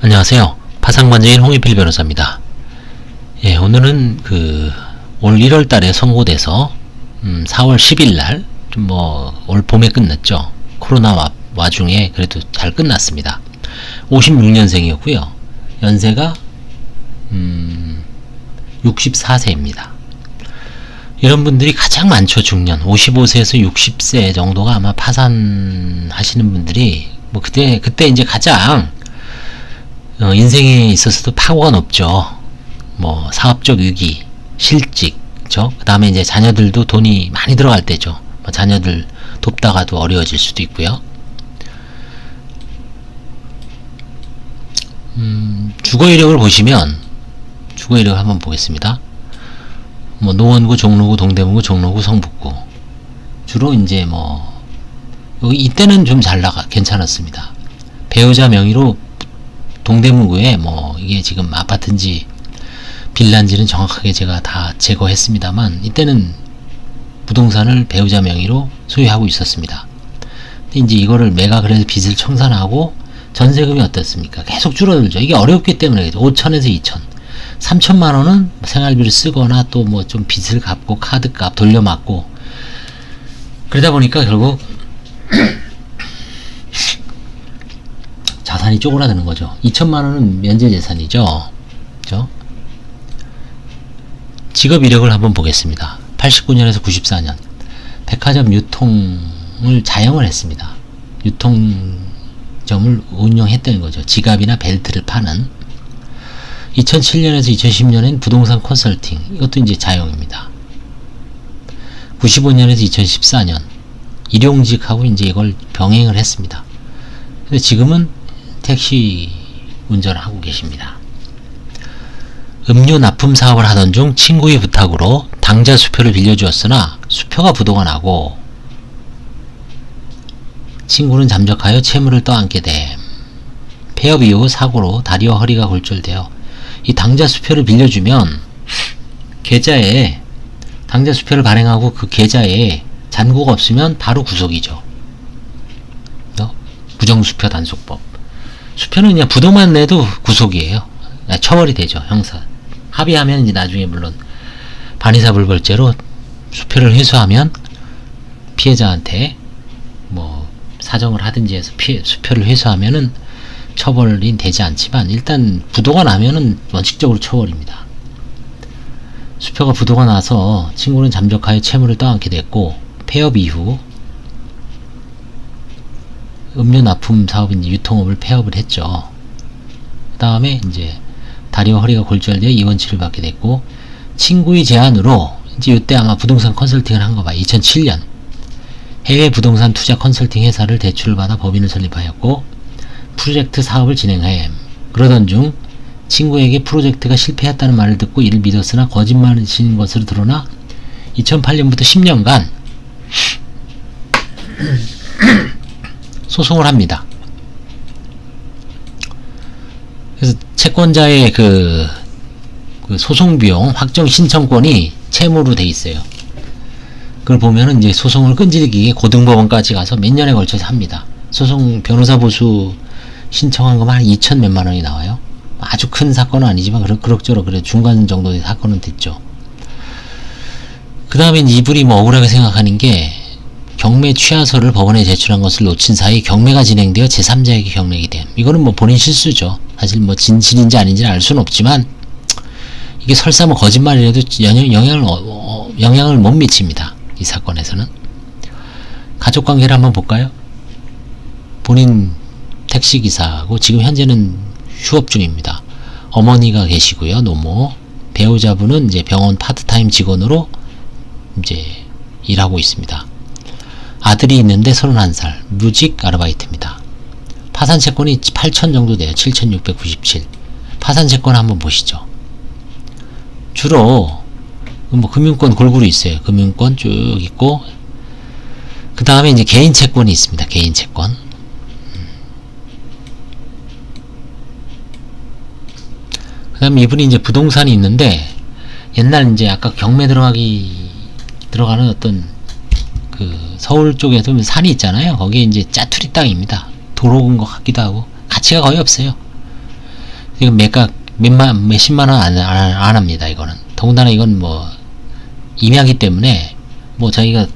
안녕하세요. 파상관제인 홍익필 변호사입니다. 예, 오늘은 올 1월 달에 선고돼서 4월 10일 날 올 봄에 끝났죠. 코로나 와중에 그래도 잘 끝났습니다. 56년생이었고요. 연세가 64세입니다. 이런 분들이 가장 많죠. 중년 55세에서 60세 정도가 아마 파산하시는 분들이 그때 이제 가장 인생에 있어서도 파고가 높죠. 사업적 위기, 실직, 그 다음에 이제 자녀들도 돈이 많이 들어갈 때죠. 자녀들 돕다가도 어려워질 수도 있고요. 주거 이력을 보시면, 주거 이력을 한번 보겠습니다. 노원구, 종로구, 동대문구, 종로구, 성북구. 주로 이제 이때는 좀 잘 괜찮았습니다. 배우자 명의로 동대문구에 이게 지금 아파트인지 빌라인지는 정확하게 제가 다 제거했습니다만 이때는 부동산을 배우자 명의로 소유하고 있었습니다. 근데 이제 이거를 매각을 해서 빚을 청산하고 전세금이 어떻습니까? 계속 줄어들죠. 이게 어렵기 때문에 5천에서 2천 3천만 원은 생활비를 쓰거나 또 좀 빚을 갚고 카드값 돌려막고 그러다 보니까 결국 자산이 쪼그라드는 거죠. 2천만 원은 면제 재산이죠. 그죠? 직업 이력을 한번 보겠습니다. 89년에서 94년 백화점 유통을 자영을 했습니다. 유통점을 운영했다는 거죠. 지갑이나 벨트를 파는. 2007년에서 2010년엔 부동산 컨설팅, 이것도 이제 자영입니다. 95년에서 2014년 일용직하고 이제 이걸 병행을 했습니다. 근데 지금은 택시 운전을 하고 계십니다. 음료 납품 사업을 하던 중 친구의 부탁으로 당자 수표를 빌려주었으나 수표가 부도가 나고 친구는 잠적하여 채무를 떠안게 됨. 폐업 이후 사고로 다리와 허리가 골절되어 이 당자 수표를 빌려주면 계좌에 당자 수표를 발행하고 그 계좌에 잔고가 없으면 바로 구속이죠. 부정수표 단속법. 수표는 그냥 부도만 내도 구속이에요. 처벌이 되죠. 형사. 합의하면 이제 나중에 물론 반의사불벌죄로 수표를 회수하면 피해자한테 사정을 하든지 해서 수표를 회수하면은 처벌이 되지 않지만 일단 부도가 나면은 원칙적으로 처벌입니다. 수표가 부도가 나서 친구는 잠적하여 채무를 떠안게 됐고 폐업 이후 음료 납품 사업인지 유통업을 폐업을 했죠. 그 다음에 이제 다리와 허리가 골절되어 입원치를 받게 됐고 친구의 제안으로 이제 이때 아마 부동산 컨설팅을 한 거 봐. 2007년 해외 부동산 투자 컨설팅 회사를 대출을 받아 법인을 설립하였고 프로젝트 사업을 진행해. 그러던 중 친구에게 프로젝트가 실패했다는 말을 듣고 이를 믿었으나 거짓말이신 것으로 드러나 2008년부터 10년간 소송을 합니다. 그래서 채권자의 그 소송 비용 확정 신청권이 채무로 돼 있어요. 그걸 보면은 이제 소송을 끈질기게 고등법원까지 가서 몇 년에 걸쳐서 합니다. 소송 변호사 보수 신청한 거만 한 2천 몇만 원이 나와요. 아주 큰 사건은 아니지만 그럭저럭 그래 중간 정도의 사건은 됐죠. 그 다음에 이분이 억울하게 생각하는 게 경매 취하서를 법원에 제출한 것을 놓친 사이 경매가 진행되어 제3자에게 경매가 됨. 이거는 본인 실수죠. 사실 진실인지 아닌지는 알 수는 없지만 이게 설사 거짓말이라도 영향을 못 미칩니다. 이 사건에서는. 가족관계를 한번 볼까요? 본인 택시기사하고 지금 현재는 휴업 중입니다. 어머니가 계시고요. 노모. 배우자분은 이제 병원 파트타임 직원으로 이제 일하고 있습니다. 아들이 있는데 31살, 무직 아르바이트입니다. 파산 채권이 8천 정도 돼요. 7,697. 파산 채권 한번 보시죠. 주로 금융권 골고루 있어요. 금융권 쭉 있고 그 다음에 이제 개인 채권이 있습니다. 개인 채권. 그 다음에 이분이 이제 부동산이 있는데 옛날 이제 아까 경매 들어가는 어떤 서울 쪽에도 산이 있잖아요. 거기에 이제 짜투리 땅입니다. 도로 온 것 같기도 하고 가치가 거의 없어요. 이건 몇십만원 안 합니다. 이거는. 더군다나 이건 뭐, 임야기 때문에, 뭐, 저희가,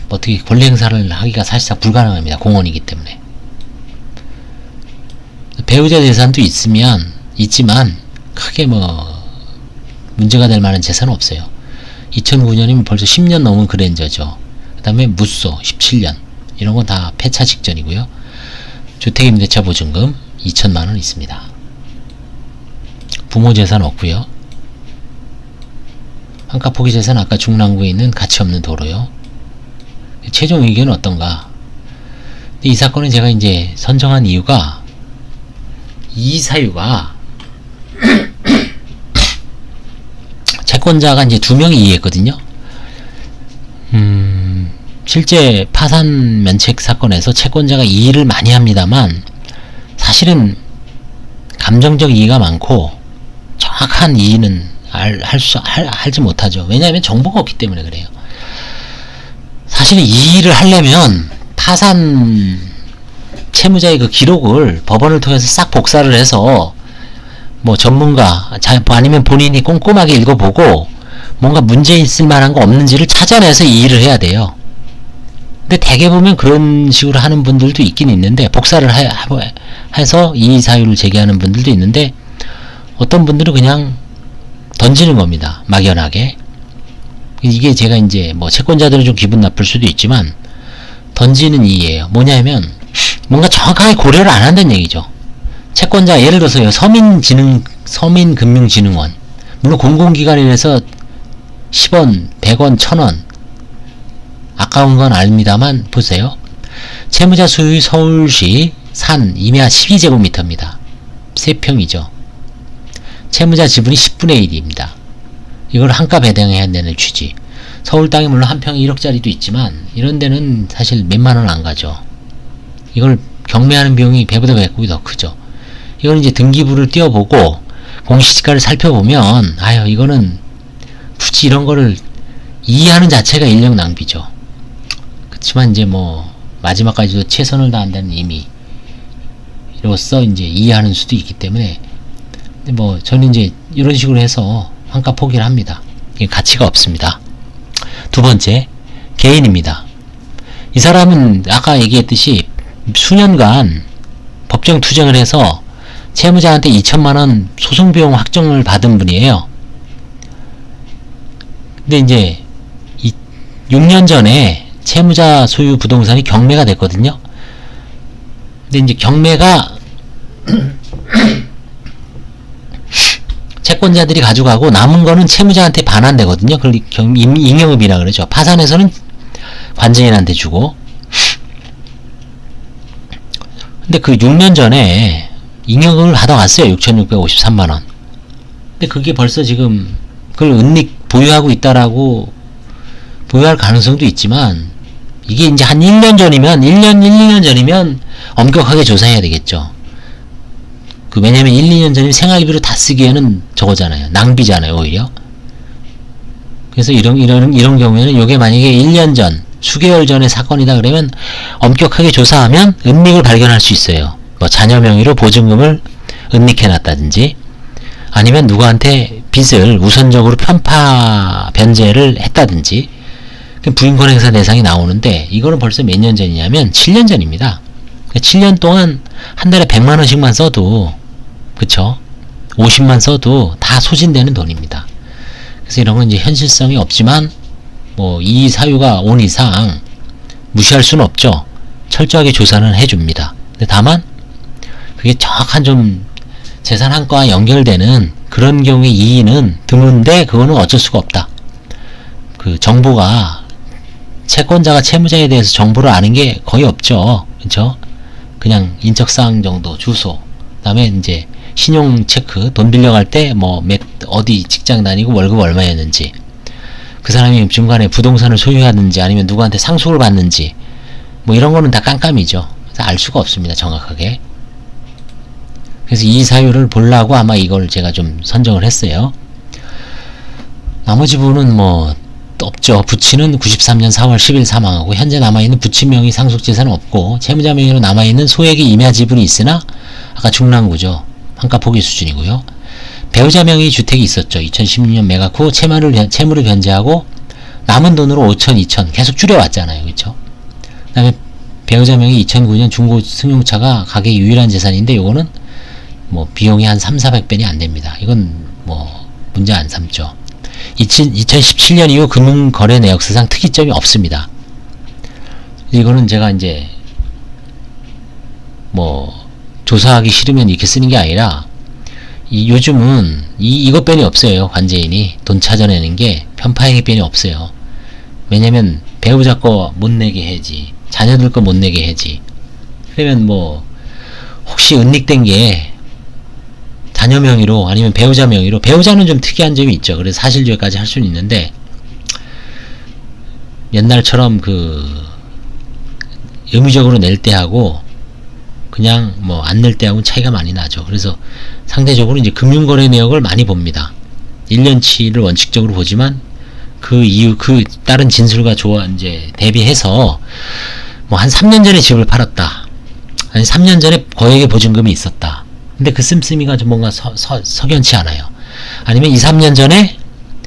어떻게 권리 행사를 하기가 사실상 불가능합니다. 공원이기 때문에. 배우자 재산도 있지만, 크게 뭐, 문제가 될 만한 재산은 없어요. 2009년이면 벌써 10년 넘은 그랜저죠. 그 다음에 무쏘 17년. 이런 건 다 폐차 직전이고요. 주택임대차 보증금 2천만원 있습니다. 부모 재산 없고요. 한가 포기 재산 아까 중랑구에 있는 가치 없는 도로요. 최종 의견은 어떤가? 이 사건은 제가 이제 선정한 이유가 이 사유가 채권자가 이제 2명이 이해했거든요. 실제 파산 면책 사건에서 채권자가 이의를 많이 합니다만 사실은 감정적 이의가 많고 정확한 이의는 알지 못하죠. 왜냐하면 정보가 없기 때문에 그래요. 사실은 이의를 하려면 파산 채무자의 그 기록을 법원을 통해서 싹 복사를 해서 뭐 전문가 아니면 본인이 꼼꼼하게 읽어보고 뭔가 문제 있을 만한 거 없는지를 찾아내서 이의를 해야 돼요. 근데 대개 보면 그런 식으로 하는 분들도 있긴 있는데 복사를 해서 이의 사유를 제기하는 분들도 있는데 어떤 분들은 그냥 던지는 겁니다. 막연하게. 이게 제가 이제 뭐 채권자들은 좀 기분 나쁠 수도 있지만 던지는 이의예요. 뭐냐면 뭔가 정확하게 고려를 안 한다는 얘기죠. 채권자 예를 들어서요. 서민금융진흥원 물론 공공기관이라서 10원, 100원, 1000원 아까운 건 압니다만 보세요. 채무자 소유 서울시 산 임야 12제곱미터입니다. 3평이죠. 채무자 지분이 10분의 1입니다. 이걸 한가 배당해야 한다는 취지. 서울 땅이 물론 한 평에 1억짜리도 있지만 이런 데는 사실 몇만원 안 가죠. 이걸 경매하는 비용이 배보다 배꼽이 더 크죠. 이건 이제 등기부를 띄워보고 공시지가를 살펴보면 아유 이거는 굳이 이런 거를 이해하는 자체가 인력 낭비죠. 그렇지만 이제 뭐 마지막까지도 최선을 다한다는 의미로서 이제 이해하는 수도 있기 때문에 근데 뭐 저는 이제 이런 식으로 해서 한가 포기를 합니다. 이게 가치가 없습니다. 두 번째 개인입니다. 이 사람은 아까 얘기했듯이 수년간 법정 투쟁을 해서 채무자한테 2천만원 소송비용 확정을 받은 분이에요. 근데 이제 6년 전에 채무자 소유 부동산이 경매가 됐거든요. 근데 이제 경매가 채권자들이 가져가고 남은 거는 채무자한테 반환되거든요. 그걸 잉여금이라 그러죠. 파산에서는 관제인한테 주고. 근데 그 6년 전에 잉여금을 받아갔어요. 6,653만원. 근데 그게 벌써 지금 그걸 은닉 보유하고 있다라고 보유할 가능성도 있지만 이게 이제 한 1년 전이면 1년 전이면 엄격하게 조사해야 되겠죠. 왜냐면 1, 2년 전이면 생활비로 다 쓰기에는 저거잖아요. 낭비잖아요, 오히려. 그래서 이런 경우에는 요게 만약에 1년 전, 수개월 전의 사건이다 그러면 엄격하게 조사하면 은닉을 발견할 수 있어요. 뭐 자녀 명의로 보증금을 은닉해놨다든지 아니면 누구한테 빚을 우선적으로 변제를 했다든지 부인권 행사 대상이 나오는데 이거는 벌써 몇 년 전이냐면 7년 전입니다. 7년 동안 한 달에 100만원씩만 써도 그쵸? 50만 써도 다 소진되는 돈입니다. 그래서 이런 건 이제 현실성이 없지만 뭐 이 사유가 온 이상 무시할 수는 없죠. 철저하게 조사는 해줍니다. 근데 다만 그게 정확한 좀 재산 한가와 연결되는 그런 경우의 이의는 드문데 그거는 어쩔 수가 없다. 그 정보가 채권자가 채무자에 대해서 정보를 아는 게 거의 없죠. 그쵸? 그냥 인적사항 정도, 주소, 그 다음에 이제 신용 체크, 돈 빌려갈 때 뭐 어디 직장 다니고 월급 얼마였는지, 그 사람이 중간에 부동산을 소유하는지 아니면 누구한테 상속을 받는지 뭐 이런 거는 다 깜깜이죠. 그래서 알 수가 없습니다. 정확하게. 그래서 이 사유를 보려고 아마 이걸 제가 좀 선정을 했어요. 나머지 부분은 뭐 없죠. 부친은 93년 4월 10일 사망하고 현재 남아있는 부친 명의 상속재산은 없고 채무자 명의로 남아있는 소액의 임야 지분이 있으나 아까 중랑구죠. 환가 포기 수준이고요. 배우자 명의 주택이 있었죠. 2016년 매각 후 채무를 변제하고 남은 돈으로 5천, 2천 계속 줄여왔잖아요. 그렇죠? 그 다음에 배우자 명의 2009년 중고 승용차가 가게 유일한 재산인데 요거는 뭐 비용이 한 300~400배니 안 됩니다. 이건 뭐 문제 안 삼죠. 2017년 이후 금융거래 내역사상 특이점이 없습니다. 이거는 제가 이제 뭐 조사하기 싫으면 이렇게 쓰는 게 아니라 요즘은 이것 뺀이 없어요. 관제인이 돈 찾아내는 게 편파행위 뺀이 없어요. 왜냐면 배우자 거 못 내게 해야지, 자녀들 거 못 내게 해야지. 그러면 뭐 혹시 은닉된 게 자녀 명의로 아니면 배우자 명의로, 배우자는 좀 특이한 점이 있죠. 그래서 사실주의까지 할 수는 있는데 옛날처럼 그 의무적으로 낼 때하고 그냥 뭐 안 낼 때하고는 차이가 많이 나죠. 그래서 상대적으로 이제 금융거래 내역을 많이 봅니다. 1년치를 원칙적으로 보지만 그 이유, 그 다른 진술과 이제 대비해서 뭐 한 3년 전에 집을 팔았다, 아니 3년 전에 거액의 보증금이 있었다, 근데 그 씀씀이가 좀 뭔가 석연치 않아요. 아니면 2~3년 전에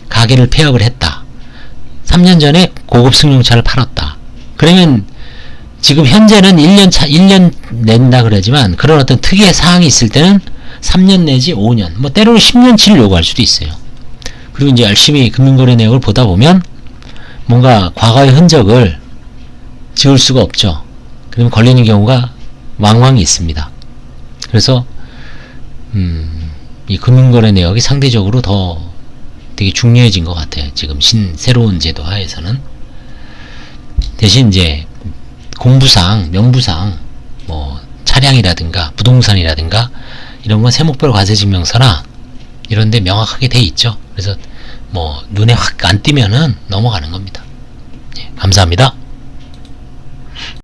가게를 폐업을 했다, 3년 전에 고급 승용차를 팔았다. 그러면 지금 현재는 1년 낸다 그러지만 그런 어떤 특이의 사항이 있을 때는 3년 내지 5년, 뭐 때로는 10년치를 요구할 수도 있어요. 그리고 이제 열심히 금융거래 내역을 보다 보면 뭔가 과거의 흔적을 지울 수가 없죠. 그러면 걸리는 경우가 왕왕 있습니다. 그래서 이 금융거래 내역이 상대적으로 더 되게 중요해진 것 같아요. 지금 새로운 제도 하에서는. 대신 이제 공부상, 명부상 뭐 차량이라든가 부동산이라든가 이런 건 세목별 과세증명서나 이런 데 명확하게 돼 있죠. 그래서 뭐 눈에 확 안 띄면은 넘어가는 겁니다. 예, 감사합니다.